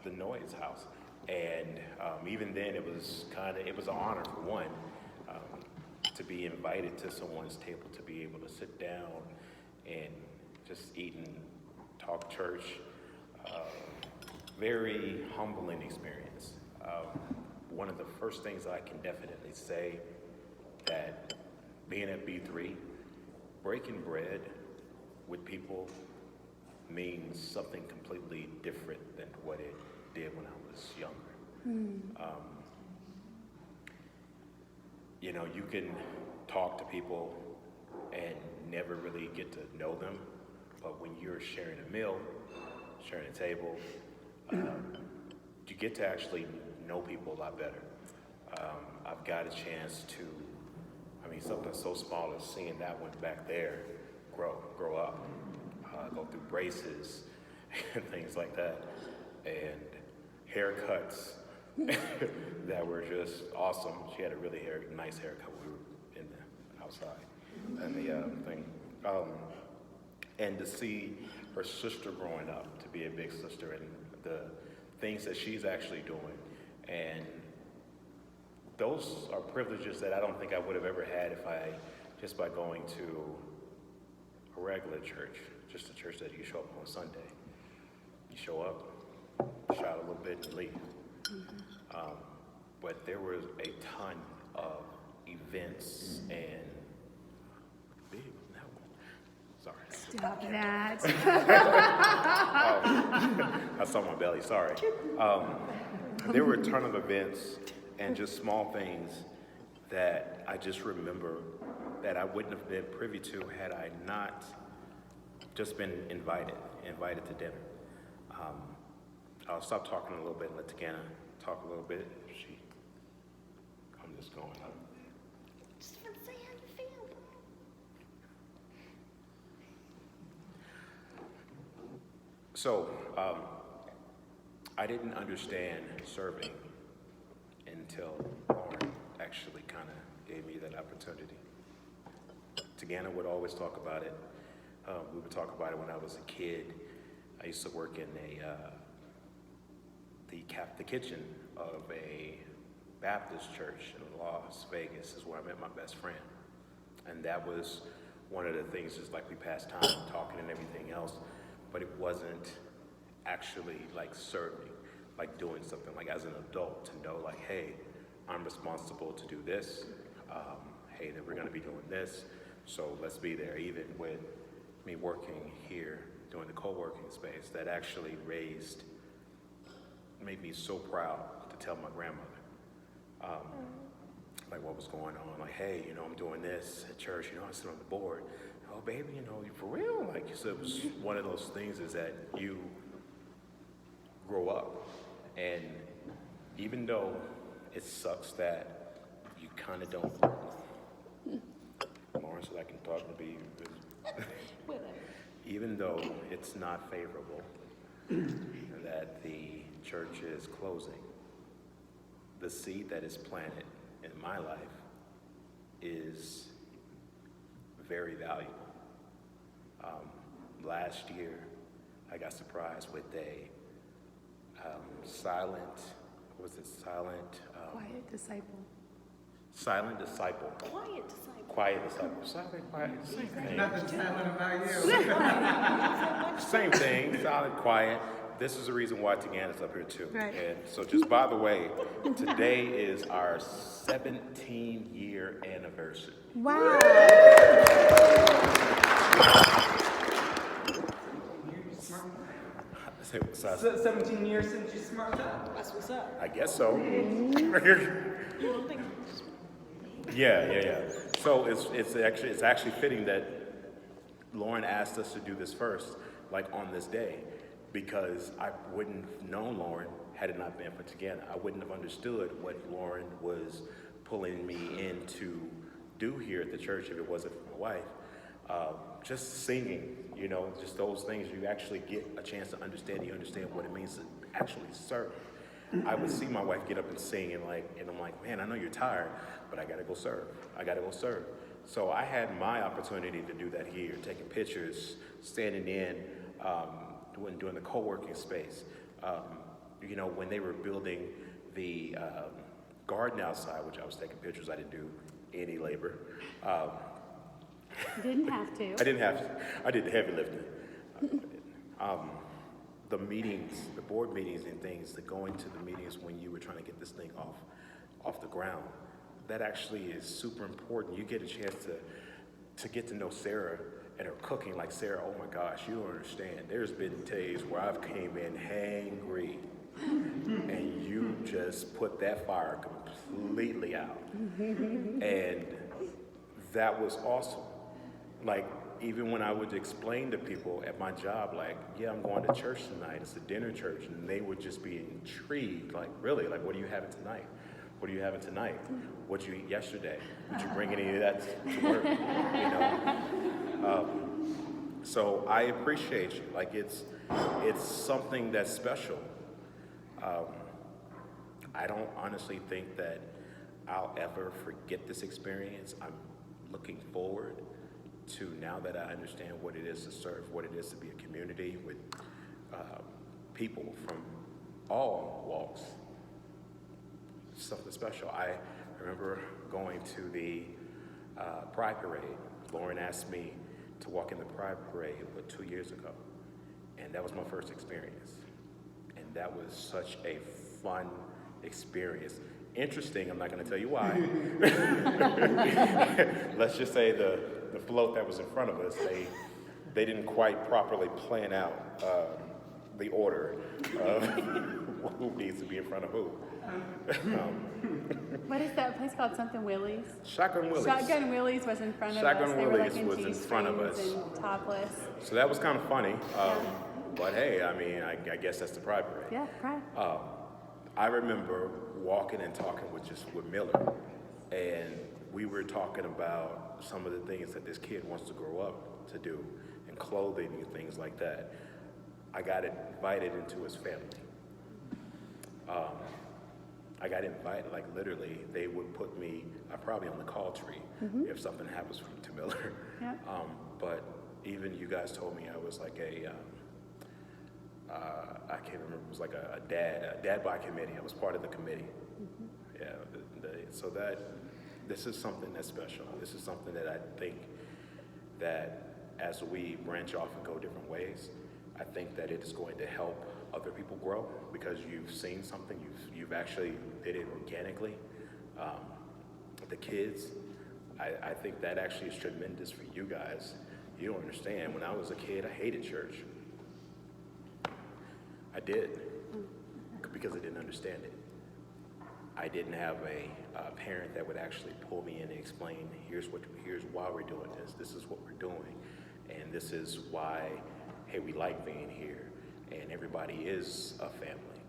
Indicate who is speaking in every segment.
Speaker 1: the Noyes house. And even then, it was an honor for one, to be invited to someone's table, to be able to sit down and just eat and talk church. Very humbling experience. One of the first things I can definitely say that being at B3, breaking bread with people means something completely different than what it did when I was younger. You know, you can talk to people and never really get to know them, but when you're sharing a meal, sharing a table, you get to actually know people a lot better. I've got a chance to, something so small as seeing that one back there grow up, go through braces and things like that, and haircuts that were just awesome. She had a really nice haircut when we were in the outside and the thing. And to see her sister growing up to be a big sister and the things that she's actually doing. And those are privileges that I don't think I would have ever had just by going to a regular church, just a church that you show up on Sunday. You show up, shout a little bit and leave. But there was a ton of events and
Speaker 2: Stop that.
Speaker 1: I saw my belly, sorry. There were a ton of events and just small things that I just remember that I wouldn't have been privy to had I not just been invited to dinner. I'll stop talking a little bit and let Ta-Gana talk a little bit. I'm just going up.
Speaker 2: Just want to say how you feel.
Speaker 1: So, I didn't understand serving until Lauren actually kind of gave me that opportunity. Ta-Gana would always talk about it. We would talk about it when I was a kid. I used to work in the kitchen of a Baptist church in Las Vegas is where I met my best friend. And that was one of the things, just like we passed time talking and everything else, but it wasn't actually like serving, like doing something like as an adult to know like, hey, I'm responsible to do this. Hey, that we're gonna be doing this. So let's be there. Even with me working here, doing the co-working space, that actually made me so proud to tell my grandmother, like what was going on. Like, hey, I'm doing this at church, I sit on the board. Oh, baby, you for real? Like, so it was one of those things is that you grow up. And even though it sucks that you kind of don't, Lauren said I can talk to be, even though it's not favorable that the church is closing, the seed that is planted in my life is very valuable. Last year, I got surprised with a silent
Speaker 2: disciple.
Speaker 1: Silent disciple.
Speaker 2: Quiet disciple.
Speaker 1: Quiet disciple. Silent, quiet, same thing.
Speaker 3: Nothing silent about you.
Speaker 1: Same thing, silent, quiet. This is the reason why Ta-Gana's up here too.
Speaker 2: Right.
Speaker 1: And so just by the way, today is our 17-year anniversary.
Speaker 2: Wow.
Speaker 3: 17 years since you smarted up.
Speaker 2: That's what's up.
Speaker 1: I guess so.
Speaker 2: You don't think?
Speaker 1: Yeah. So it's actually fitting that Lauren asked us to do this first, like on this day, because I wouldn't have known Lauren had it not been for Ta-Gana. I wouldn't have understood what Lauren was pulling me in to do here at the church if it wasn't for my wife. Just singing, just those things, you actually get a chance to understand. You understand what it means to actually serve. I would see my wife get up and sing and I'm like, man, I know you're tired, but I gotta go serve. So I had my opportunity to do that here, taking pictures, standing in, doing the co-working space. you know, when they were building the garden outside, which I was taking pictures, I didn't do any labor.
Speaker 4: Didn't have to.
Speaker 1: I didn't have to. I did the heavy lifting. The meetings, the board meetings and things, that going to the meetings when you were trying to get this thing off the ground, that actually is super important. You get a chance to get to know Sarah and her cooking. Like, Sarah, oh my gosh, you don't understand. There's been days where I've came in hangry and you just put that fire completely out. And that was awesome. Like, even when I would explain to people at my job, like, yeah, I'm going to church tonight, it's a dinner church, and they would just be intrigued, like, really, like, what are you having tonight? What are you having tonight? What'd you eat yesterday? Did you bring any of that to work? You know? So I appreciate you. Like, it's something that's special. I don't honestly think that I'll ever forget this experience. I'm looking forward to, now that I understand what it is to serve, what it is to be a community with people from all walks. Something special. I remember going to the Pride Parade. Lauren asked me to walk in the Pride Parade 2 years ago, and that was my first experience. And that was such a fun experience. Interesting, I'm not going to tell you why. Let's just say the float that was in front of us, they didn't quite properly plan out the order of who needs to be in front of who.
Speaker 4: What is that place called? Something Willie's?
Speaker 1: Shotgun Willie's.
Speaker 4: Shotgun Willie's was in front of us.
Speaker 1: Shotgun
Speaker 4: They were like
Speaker 1: Willie's
Speaker 4: in
Speaker 1: was in front of us.
Speaker 4: G-strings and topless.
Speaker 1: So that was kind of funny. But hey, I mean, I guess that's the Pride Parade.
Speaker 4: Yeah, Pride.
Speaker 1: I remember walking and talking with Miller, and we were talking about some of the things that this kid wants to grow up to do, and clothing and things like that. I got invited into his family. I got invited, like literally, they would put me probably on the call tree if something happens to Miller.
Speaker 4: Yeah.
Speaker 1: But even you guys told me I was like I can't remember, it was like a dad by committee. I was part of the committee. Yeah, so this is something that's special. This is something that I think that as we branch off and go different ways, I think that it is going to help other people grow, because you've seen something, you've actually did it organically. The kids, I think that actually is tremendous for you guys. You don't understand, when I was a kid, I hated church. I did, because I didn't understand it. I didn't have a parent that would actually pull me in and explain, here's why we're doing this. This is what we're doing, and this is why, hey, we like being here, and everybody is a family.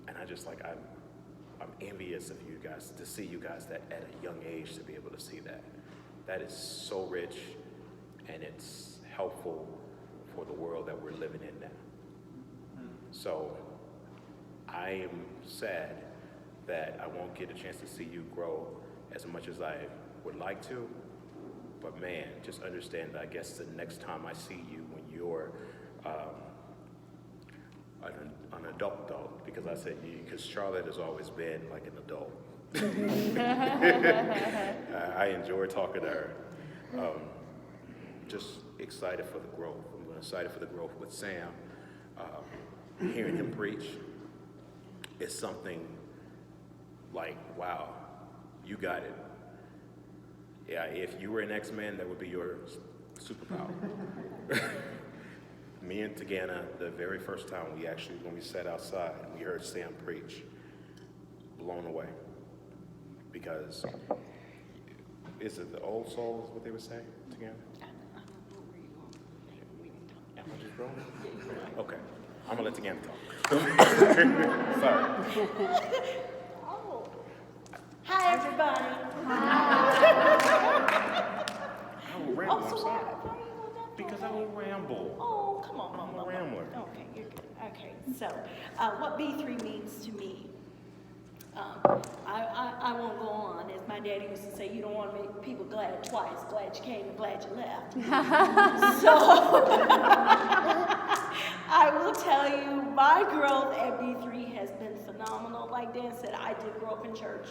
Speaker 1: And I just like, I'm envious of you guys, to see you guys that at a young age to be able to see that. That is so rich, and it's helpful for the world that we're living in now. So I am sad that I won't get a chance to see you grow as much as I would like to. But man, just understand that I guess the next time I see you, when you're an adult, because I said you, because Charlotte has always been like an adult. I enjoy talking to her. Just excited for the growth. I'm excited for the growth with Sam. Hearing him preach is something like, wow, you got it. Yeah, if you were an X-Man, that would be your superpower. Me and Ta-Gana, the very first time when we sat outside and we heard Sam preach, blown away. Because, is it the old souls, what they would say, Ta-Gana? Am I just rolling? Okay, I'm gonna let Ta-Gana talk. Sorry.
Speaker 2: Oh. Hi, everybody.
Speaker 1: I will ramble, I'm
Speaker 2: So why
Speaker 1: sorry.
Speaker 2: are you on that
Speaker 1: Because I
Speaker 2: for?
Speaker 1: will ramble.
Speaker 2: Oh, come on,
Speaker 1: I'm a
Speaker 2: Mama.
Speaker 1: rambler.
Speaker 2: Okay, you're good. Okay, so what B3 means to me, I won't go on. As my daddy used to say, you don't want to make people glad twice. Glad you came and glad you left. So, I will tell you, my growth at B3 has been phenomenal. Like Dan said, I did grow up in church,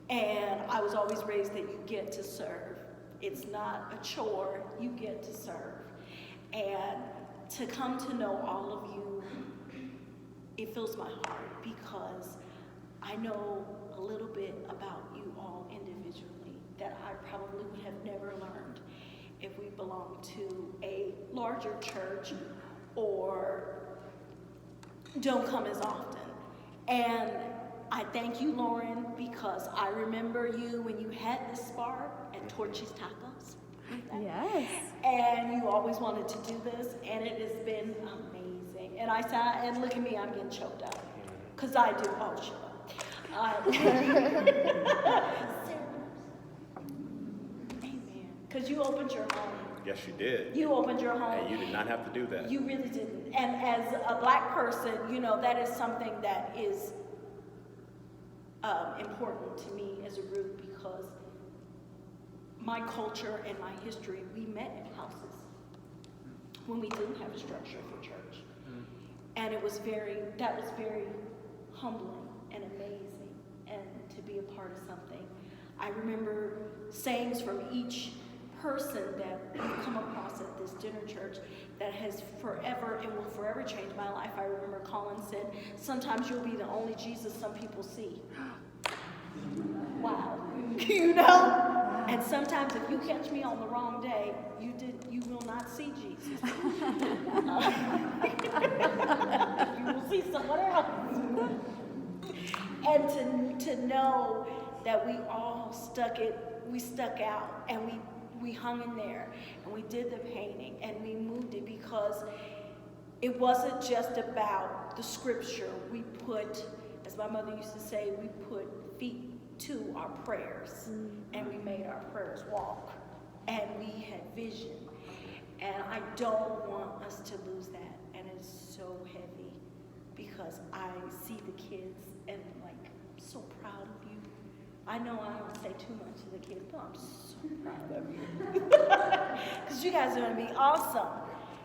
Speaker 2: and I was always raised that you get to serve. It's not a chore, you get to serve. And to come to know all of you, it fills my heart because I know a little bit about you all individually that I probably would have never learned if we belonged to a larger church or don't come as often. And I thank you, Lauren, because I remember you when you had this spark at Torchy's Tacos.
Speaker 4: Yes.
Speaker 2: And you always wanted to do this, and it has been amazing. And I said, and look at me, I'm getting choked up. Because I do, oh, shut up. Amen. Because you opened your home.
Speaker 1: Yes, you did.
Speaker 2: You opened your home.
Speaker 1: And you did not have to do that.
Speaker 2: You really didn't. And as a black person, you know, that is something that is important to me as a group because my culture and my history, we met in houses when we didn't have a structure for church. And that was very humbling and amazing and to be a part of something. I remember sayings from each person that I've come across at this dinner church that has forever and will forever change my life. I remember Colin said, sometimes you'll be the only Jesus some people see. Wow. You know? And sometimes if you catch me on the wrong day, you will not see Jesus. You will see someone else. And to know that we all we stuck out and we hung in there and we did the painting and we moved it because it wasn't just about the scripture. We put, as my mother used to say, we put feet to our prayers and we made our prayers walk and we had vision. And I don't want us to lose that. And it's so heavy because I see the kids and I'm like, I'm so proud of you. I know I don't say too much to the kids, but I'm so proud of you. Because you guys are going to be awesome.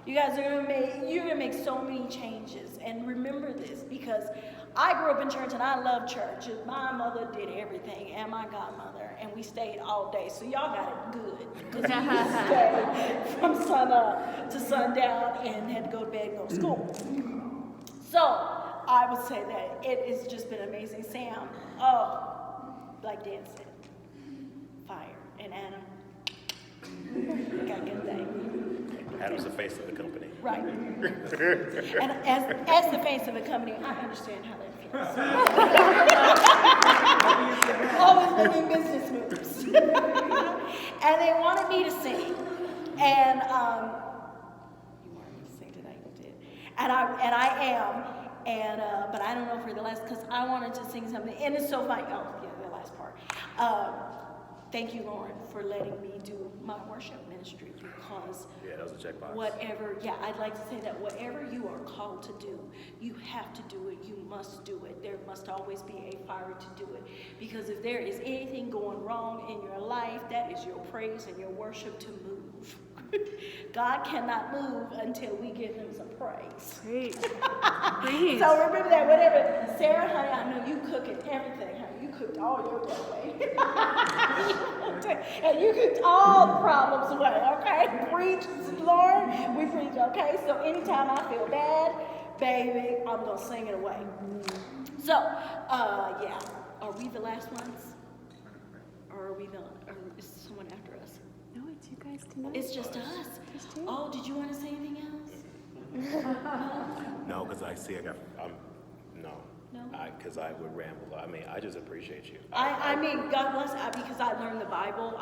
Speaker 2: You guys are you're going to make so many changes. And remember this, because I grew up in church and I love church. My mother did everything and my godmother, and we stayed all day. So y'all got it good. Because we used to stay from sun up to sundown and had to go to bed and go to school. So I would say that it has just been amazing. Sam, like Dan said, fire. And Anna, got a good thing.
Speaker 1: Adam's the face of the company.
Speaker 2: Right. And as the face of the company, I understand how that feels. Always making business moves. And they wanted me to sing. And you wanted me to sing tonight, you did. And I am. And but I don't know for the last, because I wanted to sing something. And it's so funny. Oh, yeah, the last part. Thank you, Lauren, for letting me do my worship ministry because
Speaker 1: Yeah, that was a checkbox.
Speaker 2: I'd like to say that whatever you are called to do, you have to do it, you must do it. There must always be a fire to do it. Because if there is anything going wrong in your life, that is your praise and your worship to move. God cannot move until we give him some praise.
Speaker 4: Great.
Speaker 2: So remember that, whatever. Sarah, honey, I know you cooking everything, honey. You cooked all your away. And you cooked all the problems away, okay? Preach, Lord, we preach, okay? So anytime I feel bad, baby, I'm going to sing it away. So, yeah. Are we the last ones? Or is someone after us?
Speaker 4: No, it's you guys tonight.
Speaker 2: It's just us.
Speaker 4: Just you.
Speaker 2: Oh, did you want to say anything else?
Speaker 1: No, because no.
Speaker 2: No?
Speaker 1: Because I would ramble. I mean, I just appreciate you.
Speaker 2: I mean, God bless, because I learned the Bible.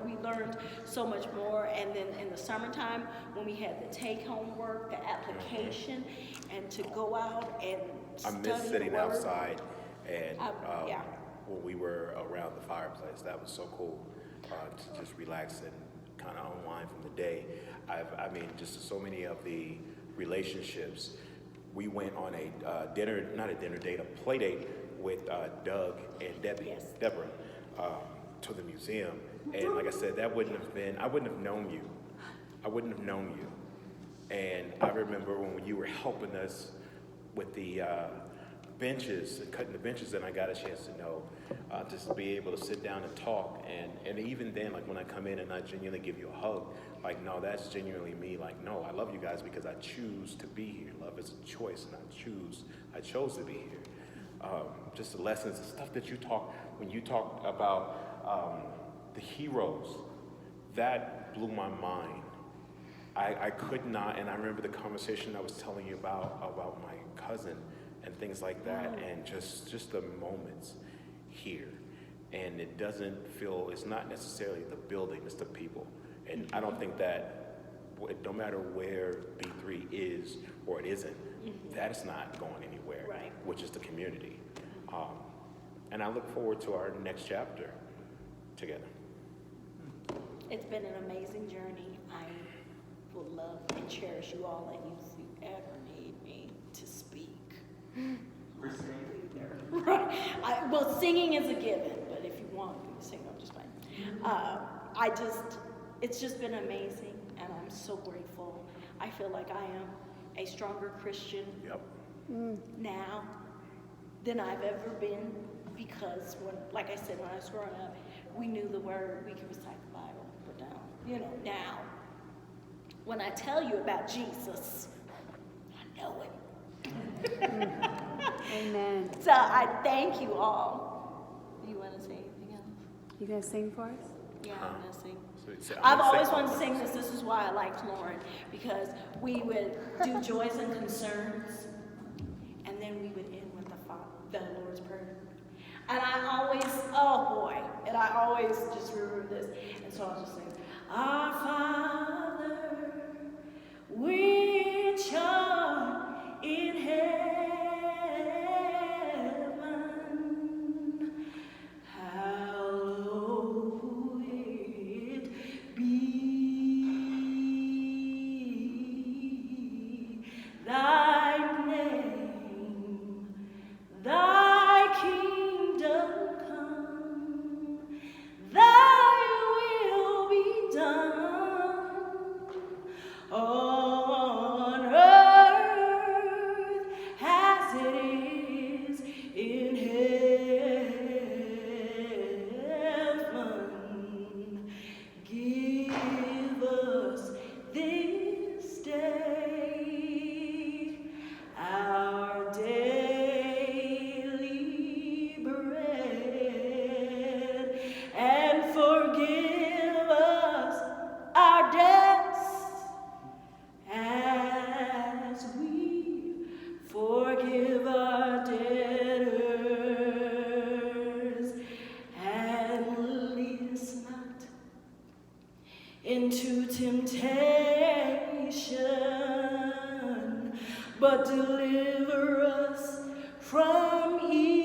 Speaker 2: We learned so much more. And then in the summertime, when we had the take-home work, the application, and to go out and
Speaker 1: I
Speaker 2: study
Speaker 1: miss sitting
Speaker 2: the Word.
Speaker 1: outside and
Speaker 2: Yeah.
Speaker 1: when we were around the fireplace. That was so cool to just relax and kind of unwind from the day. Just so many of the relationships. We went on a play date with Doug and Deborah to the museum. And like I said, I wouldn't have known you And I remember when you were helping us with the benches, and cutting the benches, and I got a chance to know, just to be able to sit down and talk. And even then, like when I come in and I genuinely give you a hug, like, no, that's genuinely me. Like, no, I love you guys because I choose to be here. Love is a choice, and I chose to be here. Just the lessons, the stuff that you talk, when you talked about the heroes, that blew my mind. I could not, and I remember the conversation I was telling you about my cousin and things like that, and just the moments here. And it doesn't feel, it's not necessarily the building, it's the people. And I don't think that, no matter where B3 is or it isn't, that's not going anywhere,
Speaker 2: Right.
Speaker 1: which is the community. And I look forward to our next chapter together.
Speaker 2: It's been an amazing journey. I will love and cherish you all, and if you ever need me to speak.
Speaker 3: For singing.
Speaker 2: Right. Well, singing is a given, but if you want me to sing, I'm just fine. It's just been amazing, and I'm so grateful. I feel like I am a stronger Christian
Speaker 1: Yep.
Speaker 2: now than I've ever been, because like I said, when I was growing up, we knew the word, we could recite the Bible, but now, when I tell you about Jesus, I know it.
Speaker 4: Amen.
Speaker 2: So I thank you all. Do you want to say anything else?
Speaker 4: You guys sing for us?
Speaker 2: Yeah, I'm going to sing.
Speaker 1: So
Speaker 2: I've
Speaker 1: I'm gonna
Speaker 2: always
Speaker 1: say-
Speaker 2: wanted to sing this. This is why I liked Lauren, because we would do joys and concerns, and then we would end with the Lord's Prayer. And I always just remember this. And so I'll just sing, Our Father, which art in heaven, hallowed be thy name, thy kingdom come, thy will be done on earth as it is in heaven. Give us this day our daily bread, and forgive us our debts as we forgive our debtors, and lead us not into temptation, but deliver us from evil.